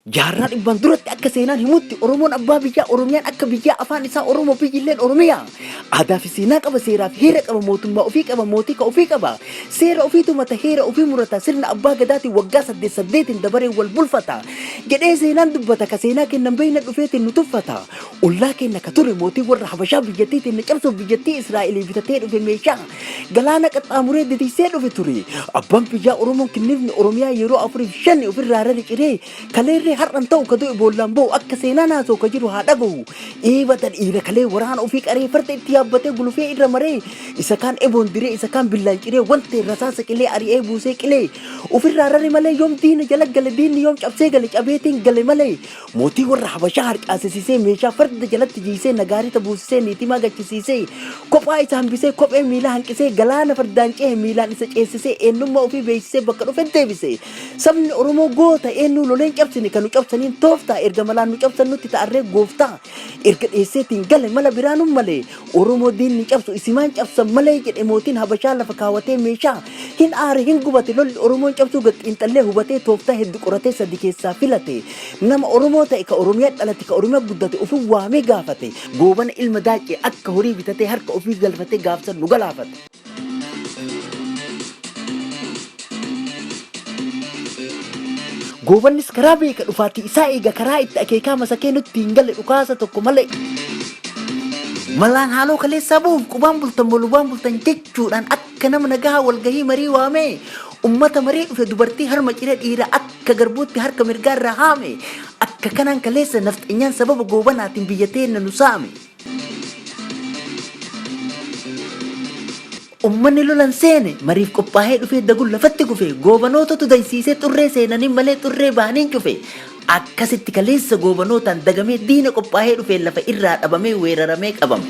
Jaarraa dhibbaan duratti akka seenaan himutti Oromoon abbaa biyyaa Oromiyaan akka biyyaa afaan isaa Oromoo biyyilleen Oromiyaa. Aadaa fi seenaa qaba seeraa fi heera qaba mootummaa ofii qaba mootii ka ofii qaba. Seera ofiitu mata heera ofii murata sirna abbaa gadaatiin waggaa 8 dabaree wal bulfata. Jedhee seenaan dubbata ka seenaa kennan beeyna dhufeetiin nu tuffata. Ollaa kenna ka ture mootii warra Habashaa biyyattiitiin na cabsuuf biyyattii Israa'elii bitatee dhufe meeshaa. Galaana qaxxaamuree ditiisee dhufe ture. Abbaan biyyaa Oromoon kinnifni Oromiyaa yeroo 4-5 ofirraa rariciree kaleerree har'an ta'u ka du'e boollaan ba'u akka seenaa naasoo ka jiru haa dhagahu. Eebata dhiira kalee waraana ofii qaree farda itti yaabbatee gulufee irra maree isa kaan eboon diree isa kaan billaan ciree wanta rasaasa qilee ari'ee buusee qilee ofirraa rare malee yoom diina jala gale diinni yoom cabsee gale cabeetiin gale malee mootii warra Habashaa harcaasisisee meeshaa farda jalatti jiisee nagaarita buusisee niitimaa gachisiisee kophaa isa hambisee kophee miilaa hanqisee galaana fardaan cehe miilaan isa ceesisee eenyummaa ofii beeksisee bakka dhufe deebise. Sabni Oromoo goota eenyu loleen cabsine nu cabsaniin tooftaa erga malaan nu cabsan nutti ta'arree gooftaa erga dheesseetiin gale mala biraanum malee Oromoo diinni cabsu isimaan cabsan malee jedhe mootiin Habashaa lafa kaawwatee meeshaa hin aare hin gubate lolli Oromoon cabsuu gaxiinxallee hubatee tooftaa hedduu qoratee sadi keessaa filate nama Oromoo ta'e ka Oromiyaa dhalate ka Oromiyaa guddate ofii waamee gaafate goobana ilma daacee akka horii bitatee harka ofii galfatee gaafsan nu galaafate. Goobannis karaa beeka dhufaatii isaa eega karaa itti akeekaa masakee nutti hin galle dhukaasa tokko malee. Malaan haaloo kaleessaa bu'uuf qubaan bultan bolubaan bultan jechuudhaan akka nama nagaa walgahii marii waamee ummata marii dhufe dubartii harma ciree dhiira akka garbuutti harka mirgaarraa haame akka kanaan kaleessa nafxanyaan sababa goobanaatiin biyya teenna nu saame. Ummanni lolan seene mariif qophaa'ee dhufee dagun lafatti kufe goobanootatu daysiisee xurree seenanii malee xurree bahaniin cufe akkasitti kaleessa goobanootaan dagamee diina qophaa'ee dhufee lafa irraa dhabamee weeraramee qabama.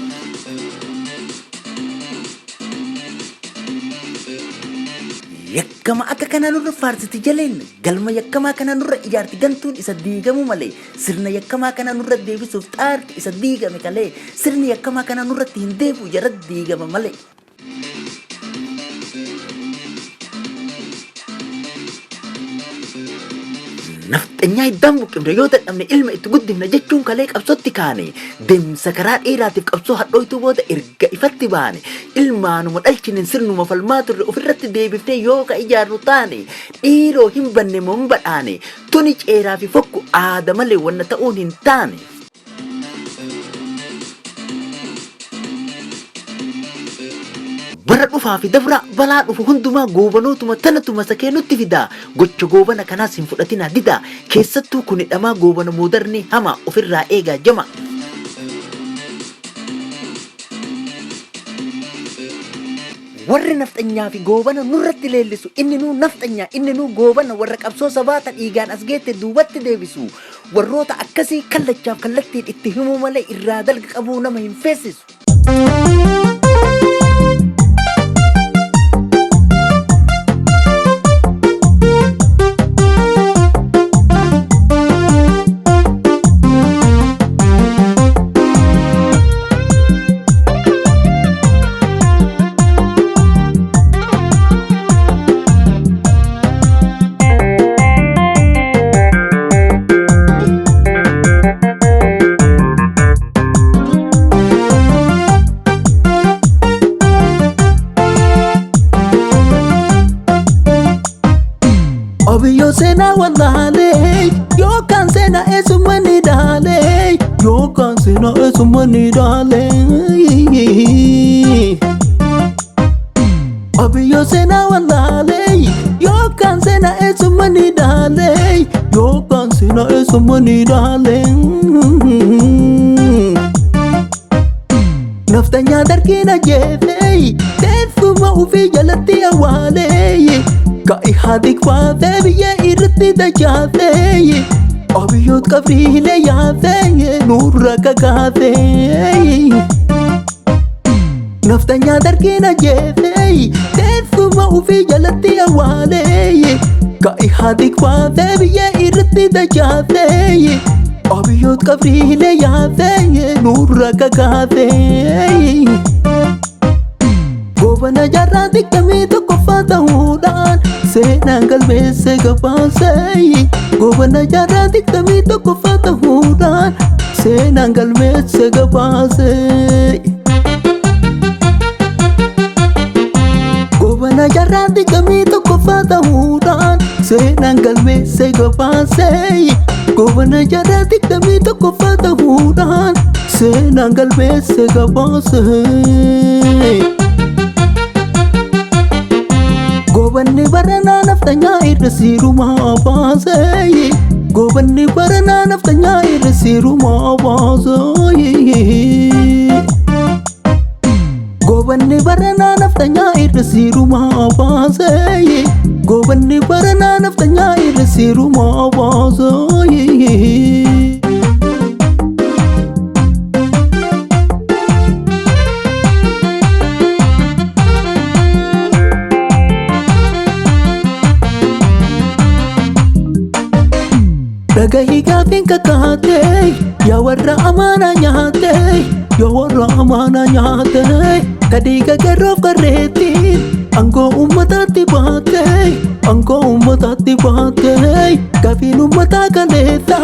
Yakkama akka kanaa nurra faarsiti jaleen galma yakkamaa kanaa nurra ijaarti gantuun isa diigamu malee sirna yakkamaa kanaa nurra deebisuuf xaarti isa diigame kalee sirni yakkamaa kanaa nurratti hin deebi'u jara diigama malee. Nafxanyaa iddaan buqqifne yoo dadhabne ilma itti guddifna jechuun kalee qabsootti kaane deemsa karaa dheeraatiif qabsoo hadhooytuu booda erga ifatti baane ilmaanuma dhalchinen sirnuma falmaa turre ofirratti deebiftee yoo ka ijaarru taane dhiiroo hin banne moo hin badhaane tuni ceeraa fi fokku aada malee wanna ta'uun hin taane. Bara dhufaa fi dabra balaa dhufu hundumaa goobanootuma tanatuma sakee nutti fida gocha goobana kanaas hin fudhatina dida keessattuu kun hidhamaa goobana moodarni hama ofirraa eegaa jama. Warri nafxanyaa fi goobana nurratti leellisu inni nuu nafxanyaa inni nuu goobana warra qabsoo sabaata dhiigaan as geette duubatti deebisu warroota akkasii kallachaaf kallattiin itti himuu malee irraa dalga qabuu nama hin feesisu. Yo sena wallale yo kan sena esumani dale yo kan sena esumani dale yo sena wallale yo kan sena esumani dale yo kan sena esumani dale naftanya darkina jefe tefuma ufi jalati awale Kai hadik faate biye irti dajate abiyot kafrile yaate nurra kagate naftanya darkina jefe tefuma ufi jalati awale Kai hadik faate biye irti dajate abiyot kafrile yaate nurra kagate Goobana jarraa diqqamee tokko faata huudhaan seenaan galmeesse gabaasee Goobana jaarraa digdamii tokkoffaa ta'uudhaan seenaan galmeessa gabaase. Goobana jaarraa digdamii tokkoffaa ta'uudhaan seenaan galmeessa gabaase. Goobana jaarraa digdamii tokkoffaa ta'uudhaan seenaan galmeessa gabaase. Goobanni baranaa naftanyaa irra siirumaa baase. Goobanni baranaa naftanyaa irra siirumaa baase. Goobanni baranaa naftanyaa irra siirumaa baase. Goobanni baranaa naftanyaa irra siirumaa baase. Dhagahi gaafiin kakaate yaa warra amaanaa nyaate. Yaa warra amaanaa nyaate. Kadhiiga garoof garreetiin aangoo uummataatti baate. Aangoo uummataatti baate. Gaafiin uummataa kaleessa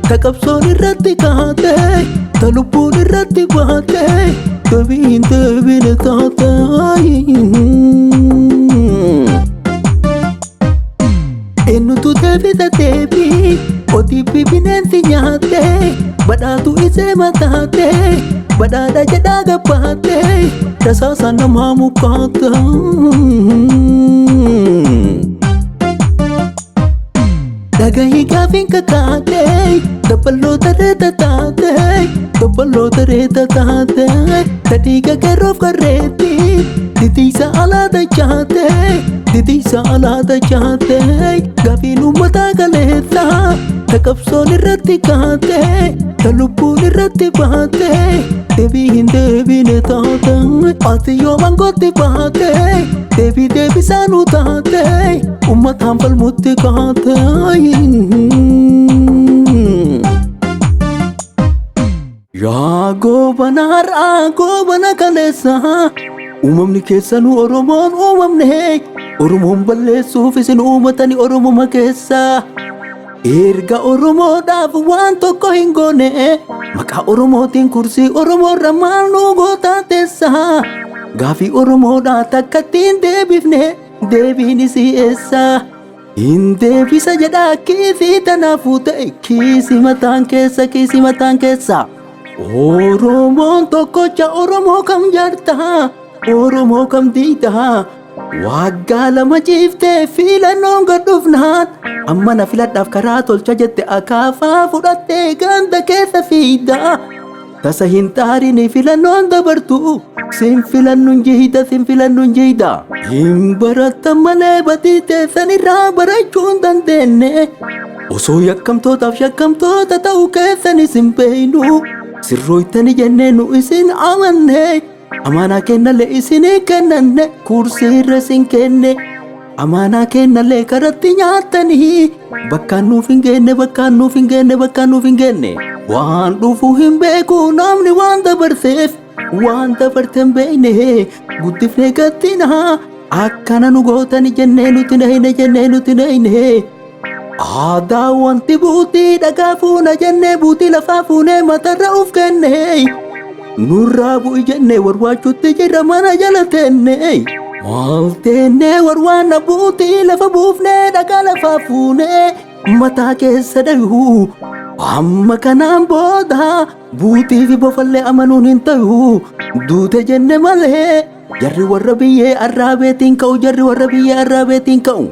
ta qabsoon irratti kaate. Ta lubbuun irratti baate. Deebiin deebine taate. Eenyutu deebisa deebii otiifi bineensi nyaate. Badhaatu isee mataate. Badhaadha jedhaa gabbaate. Rasaasa namaa mukaate. Dhagahi gaafiin kakaate dabbaloota reeta taate. Dabbaloota reeta taate. Kadhiiga garoof garreetiin titiisa alaa dachaate. Titiisa alaa dachaate. Gaafiin uummataa kaleessa ta qabsoon irratti kaate. Ta lubbuun irratti baate. Deebiin deebine taate. Ati yoo aangootti baate. Deebii deebisaa nu taate. Uummataan falmutti kaate. Yaa goobana har'aa goobana kaleessa. Uumamni keessanuu Oromoon uumamne. Oromoon balleessuuf isin uumatani Oromuma keessa. Erga Oromoodhaaf waan tokko hin goone. Maqaa Oromootiin kursii Oromoorra maal nu gootaa teessa. Gaafii Oromoodhaa takkattiin deebifne deebiin isii eessa. Hin deebisa jedhaa kiisii tanaafuu ta'e kiisi mataan keessa kiisi mataan keessa. Oromoon tokkocha Oromoo kam jaartaa. Oromoo kam diidaa. Waggaa lama ciiftee filannoon gad dhufnaan. Amma na filadhaaf karaa tolcha jette akaafaa fudhattee ganda keessa fiida. Tasa hin taariin filannoon dabartu. Sin filannuun jihida sin filannuun jihida. Hin baratan malee batii teessan irraa barachuu hin dandeenye. Osoo yakkamtootaaf shakkamtoota ta'uu keessan isin beeynu. Sirrooytani jennee nu isin amanne. Amaanaa kennallee isinii kennanne. Kursii irra isin kenne. Amaanaa kennallee karatti nyaatanii. Bakkaan nuuf hin geenne bakkaan nuuf hin geenne bakkaan nuuf hin geenne. Waan dhufuu hin beeku namni waan dabarseef. Waan dabarte hin beekne guddifnee gattina. Akkana nu gootani jennee nuti nahine jennee nuti nahine. Aadaa wanti buutii dhagaa fuuna jennee buutii lafaa fuunee matarra uf kenne. Nurraa bu'i jennee warwaachuutti jirra mana jala teenne. Maal teennee warwaanna buutii lafa buufnee dhagaa lafaa fuunee mataa keessa dhayuu. Amma kanaan booda buutii fi bofallee amanuun hin ta'u. Duute jenne malee jarri warra biyyee arraabeetiin ka'u jarri warra biyyee arraabeetiin ka'u.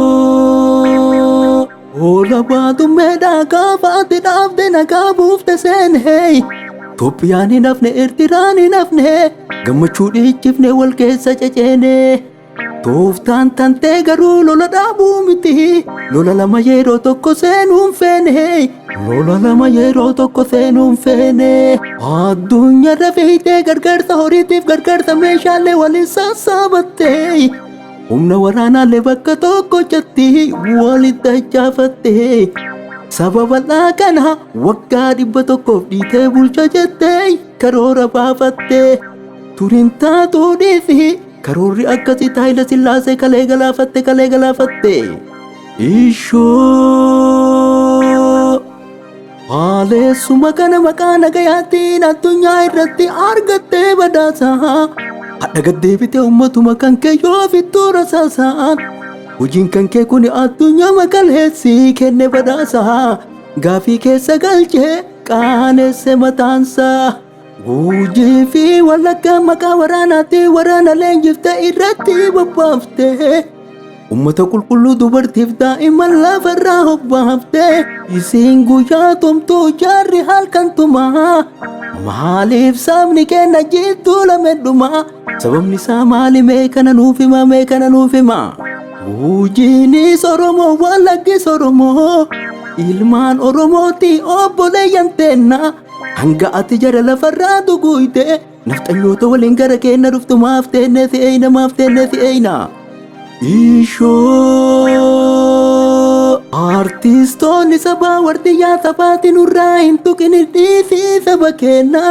Ishoo oola baatummeedhaa gaafaatti dhaabde nagaa buufte seenee. Itoophiyaan hin hafne Eertiraan hin hafne. Gammachuu dhiichifne wal keessa ceceene. Tooftaan tantee garuu lola dhaabuu miti. Lola lama yeroo tokko seenuun feene. Lola lama yeroo tokko seenuun feene. Addunyaarra feeytee gargaarsa horiitiif gargaarsa meeshaalee waliin sassaabatte. Humna waraanaallee bakka tokko jetti walitti dachaafatte. Sababa kana waggaa 100 dhiitee bulcha jettee karoora baafatte. Turin taatu dhiisi. Karoorri akkasii Haayile Sillaasee kalee galaafatte kalee galaafatte. Ishoo Haalessuma kana maqaa nagayaatiin addunyaa irratti argattee badhaasa. Hadha gaddeebite ummatuma kan kee yoo fittuu rasaasaan. Hojiin kan kee kun addunyaa maqaleessi kenne badhaasa. Gaafii keessa galchee qaanesse mataansa. Gujii fi Wallagga maqaa waraanaatti waraana leenjifte irratti bobbaafte. Ummata qulqulluu dubartiif daa'imman lafarraa hobbaafte. Isiin guyyaa tumtuu jaarri halkan tumaa. Maaliif sabni kenna jittuu lamedhumaa. Sababni isaa maali mee kana nuuf hima mee kana nuuf hima. Gujiinis Oromoo Wallaggis Oromoo. Ilmaan Oromooti obboleeyyan teenna. Hanga ati jara lafarraa duguyte. Nafxanyoota waliin gara keenya dhuftu maaf teenne si'eeyna maaf teenne si'eeyna. Ishoo artistoonni sabaa wardiyyaa sabaatiin nurraa hin tuqini dhiisii saba kenna.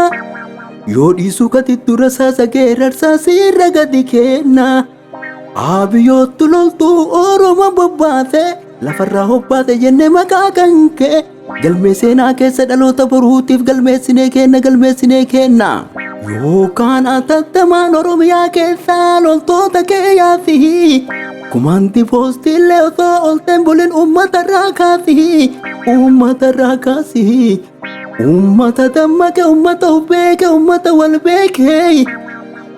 Yoo dhiisuu katittu rasaasa geerarsaa sirra gadi kenna. Abiyyoottu loltuu Oromoo bobbaase lafarraa hobbaase jenne maqaa kan kee. Galmee seenaa keessa dhaloota boruutiif galmeessinee kenna. Yookaan atattamaan Oromiyaa keessaa loltoota kee yaafi. Kumaanti poostiillee osoo olteen bulin uummatarraa kaasi. Uummata dammaqe, uummata beeke, uummata wal beeke.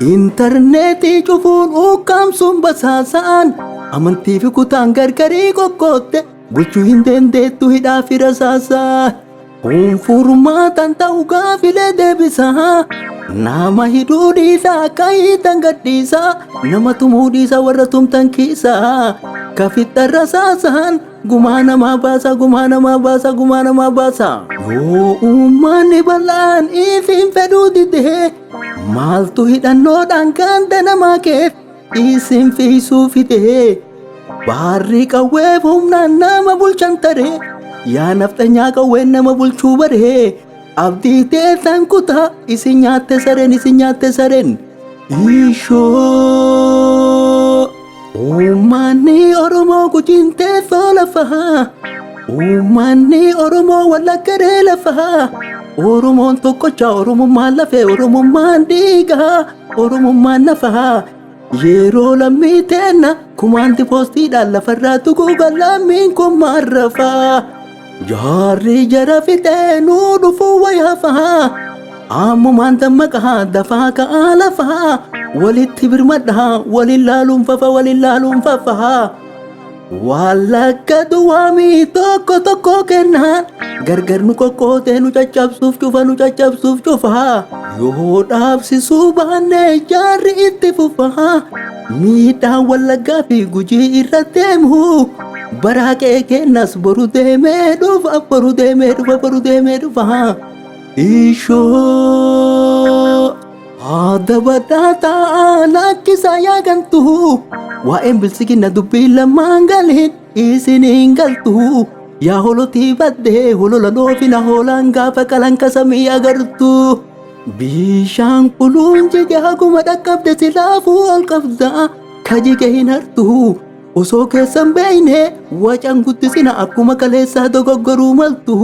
Intarneetii cufuun ukkaamsuun basaasaan. Amantii fi kutaan gargarii qoqqootte. Bulchuu hin dandeettu hidhaa fi rasaasaan. Kun furmaatan ta'u gaafilee deebisaa. Nama hidhuu dhiisaa akka hiitan gadhiisaa. Nama tumuu dhiisaa warra tumtan kiisaa. Kafixxa rasaasaan gumaa namaa baasa. Yoo uummanni bal'aan isin fedhuu didee. Maaltu hidhannoodhaan ganda namaa keef isin fiisuu fidee. Baarri qawweef humnaan nama bulchan taree. Yaa nafxanyaa qawween nama bulchuu baree. Abdii teessan kutaa isin nyaatte sareen. Ishoo uummanni Oromoo gujiin teessoo lafaa. Uummanni Oromoo Wallaggaree lafaa. Oromoon tokkocha Oromummaan lafee Oromummaan dhiigaa Oromummaan nafaa. Yeroo lammii teenna kumaanti poostiidhaan lafarraa tuquugan lammiin kun maarrafaa. Jaarri jara fixee nuu dhufuu wayafaa. Ammumaan dammaqaa dafaa ka'aa lafaa. Walitti birmadhaa waliin laaluun fafaa. Wallagga duwwaamii tokko kennaan. Gargar nu qoqqootee nu caccabsuuf cufa. Yoo dhaabsisuu baannee jaarri itti fufaa. Miidhaan Wallaggaa fi Gujii irra deemu. Baraaqee kennas boru deemee dhufa. Ishoo haada badhaa taa'aa lakkisaa yaagantu. Waa'een bilisiginna dubbii lamaan galiin isiniin galtu. Yaa holotii baddee holola dhoofina hoolaan gaafa qalanka samii agartu. Bishaan quluun jige haguma dhaqqabde silaafuu ol qabda. Kajige hin hartu. Osoo keessan beeyne wacan guddisina akkuma kaleessaa dogoggoruu maltu.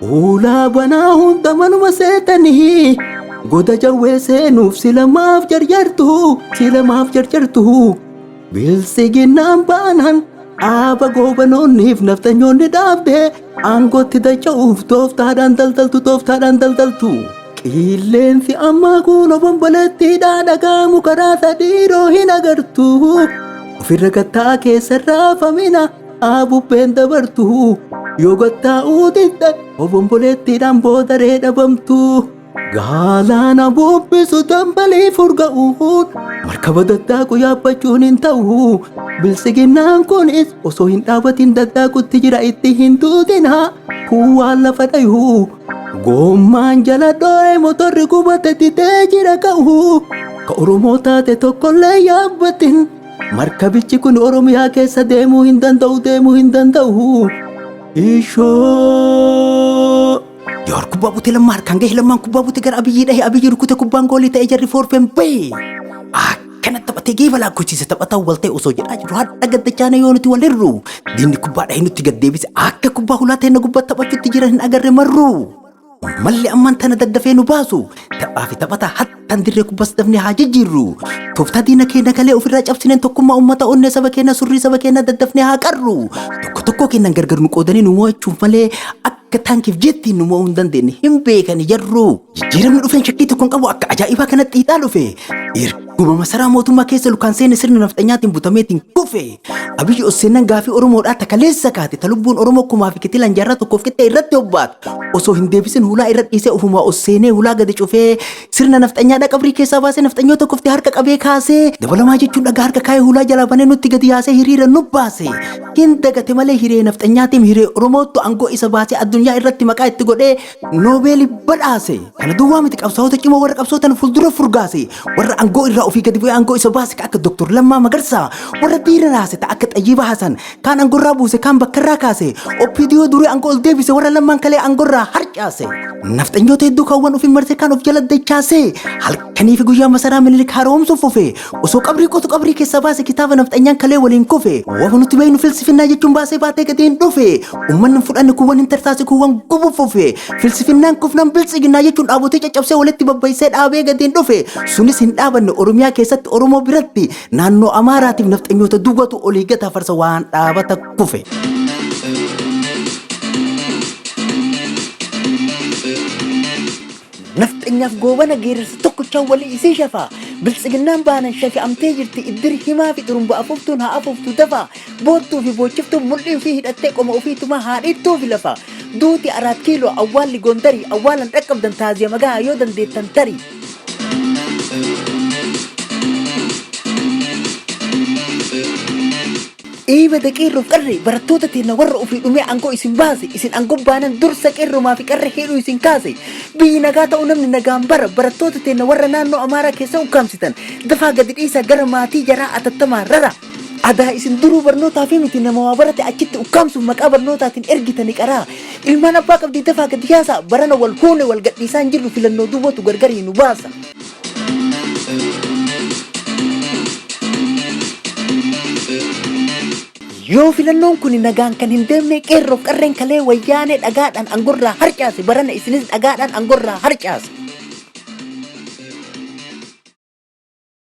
Ulaa banaa hunda manuma seetanii. Goda jawwee seenuuf silamaaf jarjartu. Bilisiginnaan baanan dhaaba goobanoonniif naftanyoonni dhaabde. Aangootti dacha'uuf tooftaadhaan daldaltu. Qilleensi ammaa kun obomboleettiidhaan dhagaamu karaa sadiiroo hin agartu. Ofirra gattaa keessa raafamina bubbeen dabartu. Yoo gattaa'uu didde obomboleettiidhaan boodaree dhabamtu. Galaana bubbisu dambalii furga'uun markaba daddaaku yaabbachuun hin ta'u. Bilisiginnaan kunis osoo hin dhaabatin daddaakutti jira itti hin tuutina. Kun waan lafa dhayu. Gommaan jala dho'ee motorri gubate didee jira ka'u. Ka Oromoo taate tokkollee yaabbatin. Markabichi kun Oromiyaa keessa deemuu hin danda'u. Ishoo Yoor kubbaa butee lammaa harkaan gahee lammaan kubbaa butee gara Abiyyi dhahee Abiyyi rukute kubbaan goolii ta'ee jarri foorfeen bahe. Akka akkana taphatee geeba laakkochiise taphataa walta'e osoo jedhaa jiru hadha gaddachaana yoo nuti walirru diinni kubbaadha hin nutti gaddeebise akka kubbaa hulaa ta'e na gubbaa taphachuutti jiran hin agarre marru. Malli ammaan tana daddafee nu baasu taphaa fi taphataa hattaan dirree kubbaas dafnee haa jijjiirru. Tooftaa diina keenya kalee ofirraa cabsineen tokkummaa uummata onnee saba keenya surrii saba keenya daddafnee haa qarru. Tokko keenyan gargar nu qoodanii nu mo'achuuf malee akka taankiif jettiin nu mo'uu hin dandeenye hin beekani jarru. Jijjiiramni dhufeen shakkii tokko hin qabu akka ajaa'ibaa kanatti xiixaa dhufe. Erguma masaraa mootummaa keessa lukaan seene sirna nafxanyaatiin butameetiin kufe. Abiyyi Osseennan gaafii Oromoodhaa takaleessa kaate ta lubbuun Oromoo kumaa fi kitilan jaarraa tokkoof qixxee irratti hobbaatu. Osoo hin deebisin hulaa irra dhiisee ofumaa Osseenee hulaa gadi cufee sirna nafxanyaadhaa qabrii keessaa baasee nafxanyoota kofte harka qabee kaasee dabalamaa jechuun dhagaa harka kaayee hulaa jalaa banee nutti gadi yaasee hiriira nu baase. Hin dagate malee hiree nafxanyaatiin hiree Oromootu aangoo isa baasee addunyaa irratti maqaa itti godhee noobeelii badhaase. Kana duwwaa miti qabsaa'ota cimoo warra qabsootan fuuldura furgaase warra aangoo irraa ofii gadi bu'ee aangoo isa baase akka Dr. Lammaa Magarsaa warra dhiira raase ta'a akka Xayyiba Hasan kaan aangorraa buuse kaan bakkarraa kaase OPDO durii aangoo ol deebise warra lammaan kalee aangorraa harcaase. Nafxanyoota hedduu kaawwan ofii marsee kaan of jala dachaase halkanii fi guyyaa masaraa Minilik haaromsuuf fufe osoo qabrii qotu qabrii keessaa baase kitaaba nafxanyaan kalee waliin kufe waan nuti beeknu filsifinnaa jechuun baasee baatee gatiin dhufe uummanni fudhanne kuuwwan hin tartaase kuuwwan gubuuf fufe filsifinnaan kufnaan biltsiginnaa jechuun dhaabotee caccabsee walitti babbaysee dhaabee gatiin dhufe sunis hin dhaabanne Oromiyaa keessatti Oromoo biratti naannoo Amaaraatiif nafxanyoota duwwatu olii gataa farsa waan dhaabata kufe. Nafxanyaaf goobana geerarsa tokkochaan walii isii shafaa biltsiginnaan baanan shafi amtee jirti iddiri himaa fi xurumba afuuftuun haa afuuftu dafa boottuu fi boochiftuun mul'ii fi hidhattee qoma ofiitumaa haa dhiittuu fi lafa duuti 4 kiiloo awwaalli gondarii awwaalan dhaqqabdan taaziya magaa yoo dandeettan tarii. Iba da qeerroof qarree barattoota teenya warra ofii dhumee aangoo isin baase isin aangoo baanan dursa qeerroomaa fi qarree hidhuu isin kaase biyyi nagaa ta'uu namni nagaan bara barattoota teenya warra naannoo Amaaraa keessa ukkaamsitan dafaa gadi dhiisaa gara maatii jaraa atattamaan rara. Adaa isin duruu barnootaa fi miti nama waa barate achitti ukkaamsuuf maqaa barnootaatiin ergitanii qaraa ilmaan abbaa qabdii dafaa gadi yaasaa barana wal huune wal gadhiisaa hin jirru filannoo duwwatu gargarii nu baasa. Yoo filannoon kun nagaan kan hin deemne qeerroof qarreen kalee wayyaanee dhagaadhaan aangorraa harcaase barana isinis dhagaadhaan aangorraa harcaase.